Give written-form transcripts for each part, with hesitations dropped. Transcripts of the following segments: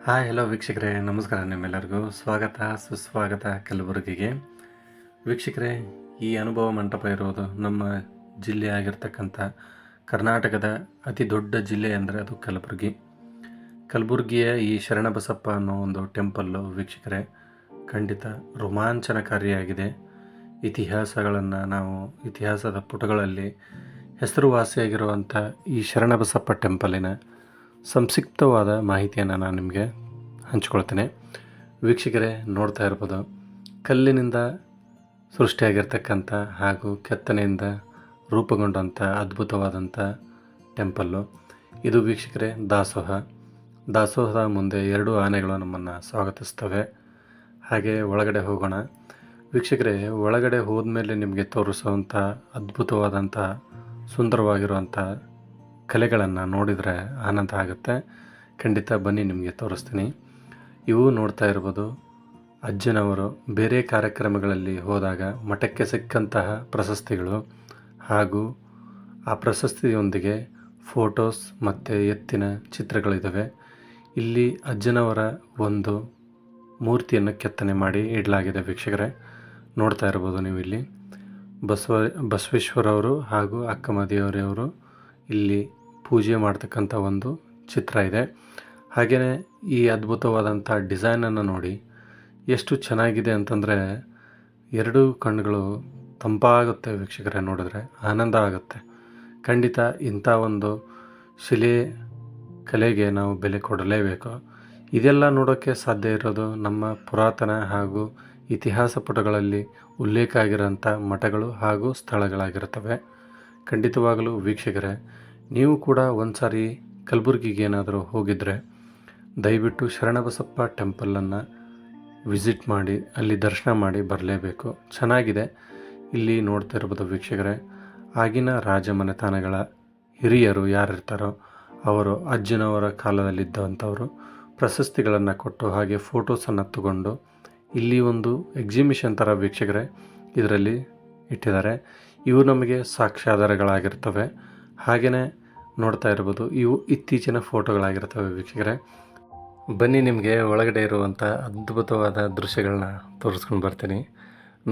Hi hello ವೀಕ್ಷಕರೇ, ನಮಸ್ಕಾರ. ನಿಮ್ಮೆಲ್ಲರಿಗೂ ಸ್ವಾಗತ ಸುಸ್ವಾಗತ ಕಲಬುರಗಿಗೆ. ವೀಕ್ಷಕರೇ, ಈ ಅನುಭವ ಮಂಟಪ ಇರೋದು ನಮ್ಮ ಜಿಲ್ಲೆ ಆಗಿರ್ತಕ್ಕಂಥ ಕರ್ನಾಟಕದ ಅತಿ ದೊಡ್ಡ ಜಿಲ್ಲೆ ಅಂದರೆ ಅದು ಕಲಬುರಗಿ. ಕಲಬುರಗಿಯ ಈ ಶರಣಬಸಪ್ಪ ಅನ್ನೋ ಒಂದು ಟೆಂಪಲ್ಲು ವೀಕ್ಷಕರೇ ಖಂಡಿತ ರೋಮಾಂಚನಕಾರಿಯಾಗಿದೆ. ಇತಿಹಾಸದ ಪುಟಗಳಲ್ಲಿ ಹೆಸರುವಾಸಿಯಾಗಿರುವಂಥ ಈ ಶರಣಬಸಪ್ಪ ಟೆಂಪಲಿನ ಸಂಕ್ಷಿಪ್ತವಾದ ಮಾಹಿತಿಯನ್ನು ನಾನು ನಿಮಗೆ ಹಂಚ್ಕೊಳ್ತೇನೆ. ವೀಕ್ಷಕರೇ, ನೋಡ್ತಾ ಇರ್ಬೋದು, ಕಲ್ಲಿನಿಂದ ಸೃಷ್ಟಿಯಾಗಿರ್ತಕ್ಕಂಥ ಹಾಗೂ ಕೆತ್ತನೆಯಿಂದ ರೂಪುಗೊಂಡಂಥ ಅದ್ಭುತವಾದಂಥ ಟೆಂಪಲ್ಲು ಇದು. ವೀಕ್ಷಕರೇ, ದಾಸೋಹದ ಮುಂದೆ 2 ಆನೆಗಳು ನಮ್ಮನ್ನು ಸ್ವಾಗತಿಸ್ತವೆ. ಹಾಗೆ ಒಳಗಡೆ ಹೋಗೋಣ. ವೀಕ್ಷಕರೇ, ಒಳಗಡೆ ಹೋದ್ಮೇಲೆ ನಿಮಗೆ ತೋರಿಸುವಂಥ ಅದ್ಭುತವಾದಂಥ ಸುಂದರವಾಗಿರುವಂಥ ಕಲೆಗಳನ್ನು ನೋಡಿದರೆ ಆನಂದ ಆಗುತ್ತೆ. ಖಂಡಿತ ಬನ್ನಿ, ನಿಮಗೆ ತೋರಿಸ್ತೀನಿ. ಇವು ನೋಡ್ತಾ ಇರ್ಬೋದು ಅಜ್ಜನವರು ಬೇರೆ ಕಾರ್ಯಕ್ರಮಗಳಲ್ಲಿ ಹೋದಾಗ ಮಠಕ್ಕೆ ಸಿಕ್ಕಂತಹ ಪ್ರಶಸ್ತಿಗಳು ಹಾಗೂ ಆ ಪ್ರಶಸ್ತಿಯೊಂದಿಗೆ ಫೋಟೋಸ್ ಮತ್ತು ಎತ್ತಿನ ಚಿತ್ರಗಳಿದ್ದಾವೆ. ಇಲ್ಲಿ ಅಜ್ಜನವರ ಒಂದು ಮೂರ್ತಿಯನ್ನು ಕೆತ್ತನೆ ಮಾಡಿ ಇಡಲಾಗಿದೆ. ವೀಕ್ಷಕರೇ, ನೋಡ್ತಾ ಇರ್ಬೋದು ನೀವು ಇಲ್ಲಿ ಬಸವೇಶ್ವರವರು ಹಾಗೂ ಅಕ್ಕಮದೇವರವರು ಇಲ್ಲಿ ಪೂಜೆ ಮಾಡ್ತಕ್ಕಂಥ ಒಂದು ಚಿತ್ರ ಇದೆ. ಹಾಗೆಯೇ ಈ ಅದ್ಭುತವಾದಂಥ ಡಿಸೈನನ್ನು ನೋಡಿ ಎಷ್ಟು ಚೆನ್ನಾಗಿದೆ ಅಂತಂದರೆ 2 ಕಣ್ಣುಗಳು ತಂಪಾಗುತ್ತೆ. ವೀಕ್ಷಕರೇ, ನೋಡಿದ್ರೆ ಆನಂದ ಆಗುತ್ತೆ. ಖಂಡಿತ ಇಂಥ ಒಂದು ಶಿಲೆ ಕಲೆಗೆ ನಾವು ಬೆಲೆ ಕೊಡಲೇಬೇಕು. ಇದೆಲ್ಲ ನೋಡೋಕ್ಕೆ ಸಾಧ್ಯ ಇರೋದು ನಮ್ಮ ಪುರಾತನ ಹಾಗೂ ಇತಿಹಾಸ ಪುಟಗಳಲ್ಲಿ ಉಲ್ಲೇಖ ಆಗಿರೋಂಥ ಮಠಗಳು ಹಾಗೂ ಸ್ಥಳಗಳಾಗಿರ್ತವೆ. ಖಂಡಿತವಾಗಲೂ ವೀಕ್ಷಕರೇ, ನೀವು ಕೂಡ ಒಂದು ಸಾರಿ ಕಲಬುರಗಿಗೆ ಏನಾದರೂ ಹೋಗಿದ್ದರೆ ದಯವಿಟ್ಟು ಶರಣಬಸಪ್ಪ ಟೆಂಪಲನ್ನು ವಿಸಿಟ್ ಮಾಡಿ ಅಲ್ಲಿ ದರ್ಶನ ಮಾಡಿ ಬರಲೇಬೇಕು. ಚೆನ್ನಾಗಿದೆ. ಇಲ್ಲಿ ನೋಡ್ತಾ ಇರ್ಬೋದು ವೀಕ್ಷಕರೇ, ಆಗಿನ ರಾಜಮನೆತನಗಳ ಹಿರಿಯರು ಯಾರಿರ್ತಾರೋ ಅವರು ಅಜ್ಜನವರ ಕಾಲದಲ್ಲಿದ್ದಂಥವರು ಪ್ರಶಸ್ತಿಗಳನ್ನು ಕೊಟ್ಟು ಹಾಗೆ ಫೋಟೋಸನ್ನು ತಗೊಂಡು ಇಲ್ಲಿ ಒಂದು ಎಕ್ಸಿಬಿಷನ್ ಥರ ವೀಕ್ಷಕರೇ ಇದರಲ್ಲಿ ಇಟ್ಟಿದ್ದಾರೆ. ಇವು ನಮಗೆ ಸಾಕ್ಷ್ಯಾಧಾರಗಳಾಗಿರ್ತವೆ. ಹಾಗೆಯೇ ನೋಡ್ತಾ ಇರ್ಬೋದು, ಇವು ಇತ್ತೀಚಿನ ಫೋಟೋಗಳಾಗಿರ್ತವೆ. ವೀಕ್ಷಕರೇ, ಬನ್ನಿ, ನಿಮಗೆ ಒಳಗಡೆ ಇರುವಂಥ ಅದ್ಭುತವಾದ ದೃಶ್ಯಗಳನ್ನ ತೋರಿಸ್ಕೊಂಡು ಬರ್ತೀನಿ.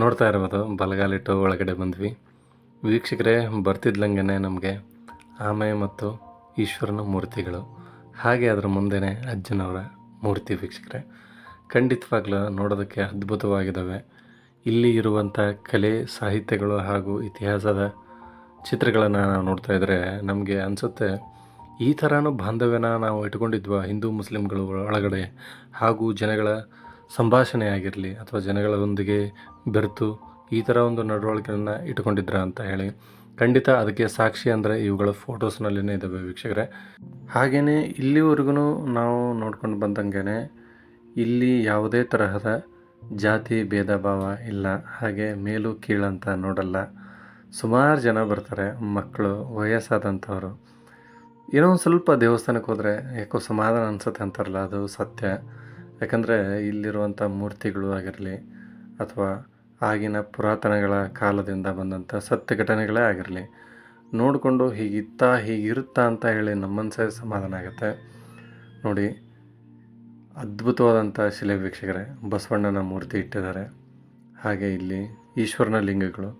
ನೋಡ್ತಾ ಇರ್ಬೋದು, ಬಲಗಾಲಿಟ್ಟು ಒಳಗಡೆ ಬಂದ್ವಿ. ವೀಕ್ಷಕರೇ, ಬರ್ತಿದ್ದಂಗೆ ನಮಗೆ ಆಮೆ ಮತ್ತು ಈಶ್ವರನ ಮೂರ್ತಿಗಳು, ಹಾಗೆ ಅದರ ಮುಂದೆನೇ ಅಜ್ಜನವರ ಮೂರ್ತಿ. ವೀಕ್ಷಕರೇ, ಖಂಡಿತವಾಗ್ಲೂ ನೋಡೋದಕ್ಕೆ ಅದ್ಭುತವಾಗಿದ್ದಾವೆ. ಇಲ್ಲಿ ಇರುವಂಥ ಕಲೆ ಸಾಹಿತ್ಯಗಳು ಹಾಗೂ ಇತಿಹಾಸದ ಚಿತ್ರಗಳನ್ನು ನಾವು ನೋಡ್ತಾ ಇದ್ದರೆ ನಮಗೆ ಅನಿಸುತ್ತೆ, ಈ ಥರನೂ ಬಾಂಧವ್ಯನ ನಾವು ಇಟ್ಕೊಂಡಿದ್ವಾ ಹಿಂದೂ ಮುಸ್ಲಿಮ್ಗಳು ಒಳಗಡೆ, ಹಾಗೂ ಜನಗಳ ಸಂಭಾಷಣೆ ಆಗಿರಲಿ ಅಥವಾ ಜನಗಳೊಂದಿಗೆ ಬೆರೆತು ಈ ಥರ ಒಂದು ನಡವಳಿಕೆಯನ್ನು ಇಟ್ಕೊಂಡಿದ್ರ ಅಂತ ಹೇಳಿ. ಖಂಡಿತ ಅದಕ್ಕೆ ಸಾಕ್ಷಿ ಅಂದರೆ ಇವುಗಳ ಫೋಟೋಸ್ನಲ್ಲೇ ಇದ್ದಾವೆ. ವೀಕ್ಷಕರೇ, ಹಾಗೆಯೇ ಇಲ್ಲಿವರೆಗೂ ನಾವು ನೋಡ್ಕೊಂಡು ಬಂದಂಗೆ ಇಲ್ಲಿ ಯಾವುದೇ ತರಹದ ಜಾತಿ ಭೇದ ಭಾವ ಇಲ್ಲ. ಹಾಗೆ ಮೇಲು ಕೀಳಂತ ನೋಡಲ್ಲ. ಸುಮಾರು ಜನ ಬರ್ತಾರೆ, ಮಕ್ಕಳು, ವಯಸ್ಸಾದಂಥವರು. ಏನೋ ಒಂದು ಸ್ವಲ್ಪ ದೇವಸ್ಥಾನಕ್ಕೆ ಹೋದರೆ ಯಾಕೋ ಸಮಾಧಾನ ಅನಿಸುತ್ತೆ ಅಂತಾರಲ್ಲ, ಅದು ಸತ್ಯ. ಯಾಕಂದರೆ ಇಲ್ಲಿರುವಂಥ ಮೂರ್ತಿಗಳು ಆಗಿರಲಿ ಅಥವಾ ಆಗಿನ ಪುರಾತನಗಳ ಕಾಲದಿಂದ ಬಂದಂಥ ಸತ್ಯ ಘಟನೆಗಳೇ ಆಗಿರಲಿ ನೋಡಿಕೊಂಡು ಹೀಗಿರುತ್ತಾ ಅಂತ ಹೇಳಿ ನಮ್ಮ ಮನಸ್ಸೇ ಸಮಾಧಾನ ಆಗುತ್ತೆ. ನೋಡಿ, ಅದ್ಭುತವಾದಂಥ ಶಿಲೆ ವೀಕ್ಷಕರೇ, ಬಸವಣ್ಣನ ಮೂರ್ತಿ ಇಟ್ಟಿದ್ದಾರೆ. ಹಾಗೆ ಇಲ್ಲಿ ಈಶ್ವರನ ಲಿಂಗಗಳು,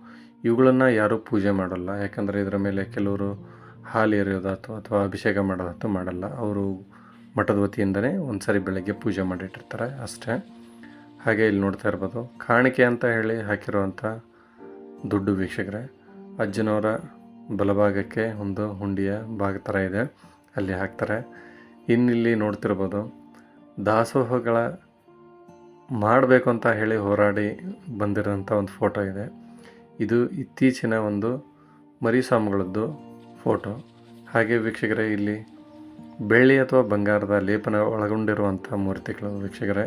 ಇವುಗಳನ್ನು ಯಾರೂ ಪೂಜೆ ಮಾಡೋಲ್ಲ. ಯಾಕಂದರೆ ಇದರ ಮೇಲೆ ಕೆಲವರು ಹಾಲು ಎರೆಯೋದಾಯ್ತು ಅಥವಾ ಅಭಿಷೇಕ ಮಾಡೋದಾಯ್ತು ಮಾಡಲ್ಲ. ಅವರು ಮಠದ ವತಿಯಿಂದನೇ ಒಂದು ಸಾರಿ ಬೆಳಗ್ಗೆ ಪೂಜೆ ಮಾಡಿಟ್ಟಿರ್ತಾರೆ ಅಷ್ಟೇ. ಹಾಗೆ ಇಲ್ಲಿ ನೋಡ್ತಾ ಇರ್ಬೋದು, ಕಾಣಿಕೆ ಅಂತ ಹೇಳಿ ಹಾಕಿರುವಂಥ ದುಡ್ಡು. ವೀಕ್ಷಕರೇ, ಅಜ್ಜನವರ ಬಲಭಾಗಕ್ಕೆ ಒಂದು ಹುಂಡಿಯ ಭಾಗ ಥರ ಇದೆ, ಅಲ್ಲಿ ಹಾಕ್ತಾರೆ. ಇನ್ನಿಲ್ಲಿ ನೋಡ್ತಿರ್ಬೋದು, ದಾಸೋಹಗಳ ಮಾಡಬೇಕು ಅಂತ ಹೇಳಿ ಹೋರಾಡಿ ಬಂದಿರೋಂಥ ಒಂದು ಫೋಟೋ ಇದೆ. ಇದು ಇತ್ತೀಚಿನ ಒಂದು ಮರಿಸ್ವಾಮಿಗಳದ್ದು ಫೋಟೋ. ಹಾಗೆ ವೀಕ್ಷಕರೇ, ಇಲ್ಲಿ ಬೆಳ್ಳಿ ಅಥವಾ ಬಂಗಾರದ ಲೇಪನ ಒಳಗೊಂಡಿರುವಂಥ ಮೂರ್ತಿಗಳು. ವೀಕ್ಷಕರೇ,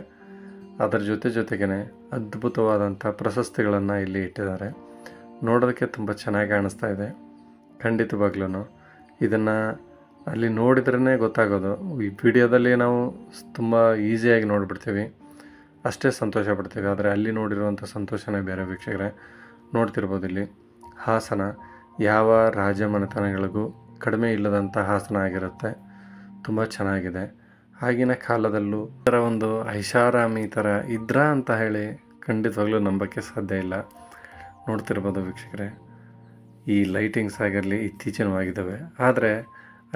ಅದರ ಜೊತೆಗೇ ಅದ್ಭುತವಾದಂಥ ಪ್ರಶಸ್ತಿಗಳನ್ನು ಇಲ್ಲಿ ಇಟ್ಟಿದ್ದಾರೆ. ನೋಡೋದಕ್ಕೆ ತುಂಬ ಚೆನ್ನಾಗಿ ಕಾಣಿಸ್ತಾ ಇದೆ. ಖಂಡಿತವಾಗ್ಲೂ ಇದನ್ನು ಅಲ್ಲಿ ನೋಡಿದ್ರೇ ಗೊತ್ತಾಗೋದು. ಈ ವಿಡಿಯೋದಲ್ಲಿ ನಾವು ತುಂಬ ಈಸಿಯಾಗಿ ನೋಡಿಬಿಡ್ತೀವಿ, ಅಷ್ಟೇ ಸಂತೋಷ ಪಡ್ತೀವಿ. ಆದರೆ ಅಲ್ಲಿ ನೋಡಿರುವಂಥ ಸಂತೋಷನೇ ಬೇರೆ. ವೀಕ್ಷಕರೇ, ನೋಡ್ತಿರ್ಬೋದು, ಇಲ್ಲಿ ಹಾಸನ ಯಾವ ರಾಜಮನೆತನಗಳಿಗೂ ಕಡಿಮೆ ಇಲ್ಲದಂಥ ಹಾಸನ ಆಗಿರುತ್ತೆ. ತುಂಬ ಚೆನ್ನಾಗಿದೆ. ಆಗಿನ ಕಾಲದಲ್ಲೂ ಈ ಥರ ಒಂದು ಐಷಾರಾಮಿ ಥರ ಇದ್ರಾ ಅಂತ ಹೇಳಿ ಖಂಡಿತವಾಗ್ಲೂ ನಂಬೋಕ್ಕೆ ಸಾಧ್ಯ ಇಲ್ಲ. ನೋಡ್ತಿರ್ಬೋದು ವೀಕ್ಷಕರೇ, ಈ ಲೈಟಿಂಗ್ಸ್ ಆಗಿರಲಿ ಇತ್ತೀಚಿನವಾಗಿದ್ದಾವೆ. ಆದರೆ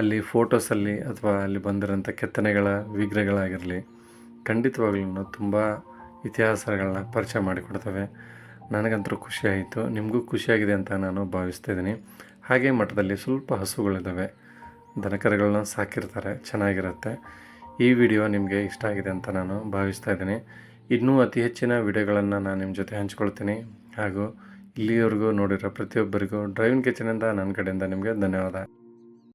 ಅಲ್ಲಿ ಫೋಟೋಸಲ್ಲಿ ಅಥವಾ ಅಲ್ಲಿ ಬಂದಿರೋಂಥ ಕೆತ್ತನೆಗಳ ವಿಗ್ರಹಗಳಾಗಿರಲಿ ಖಂಡಿತವಾಗ್ಲೂ ತುಂಬ ಇತಿಹಾಸಗಳನ್ನ ಪರಿಚಯ ಮಾಡಿಕೊಡ್ತವೆ. ನನಗಂತೂ ಖುಷಿಯಾಯಿತು, ನಿಮಗೂ ಖುಷಿಯಾಗಿದೆ ಅಂತ ನಾನು ಭಾವಿಸ್ತಾಯಿದ್ದೀನಿ. ಹಾಗೆ ಮಠದಲ್ಲಿ ಸ್ವಲ್ಪ ಹಸುಗಳಿದ್ದಾವೆ, ದನಕರುಗಳನ್ನ ಸಾಕಿರ್ತಾರೆ, ಚೆನ್ನಾಗಿರುತ್ತೆ. ಈ ವಿಡಿಯೋ ನಿಮಗೆ ಇಷ್ಟ ಆಗಿದೆ ಅಂತ ನಾನು ಭಾವಿಸ್ತಾ ಇದ್ದೀನಿ. ಇನ್ನೂ ಅತಿ ಹೆಚ್ಚಿನ ವಿಡಿಯೋಗಳನ್ನು ನಾನು ನಿಮ್ಮ ಜೊತೆ ಹಂಚ್ಕೊಳ್ತೀನಿ. ಹಾಗೂ ಇಲ್ಲಿಯವರೆಗೂ ನೋಡಿರೋ ಪ್ರತಿಯೊಬ್ಬರಿಗೂ ಡ್ರೈವಿಂಗ್ ಕಿಚನಿಂದ ನನ್ನ ಕಡೆಯಿಂದ ನಿಮಗೆ ಧನ್ಯವಾದ.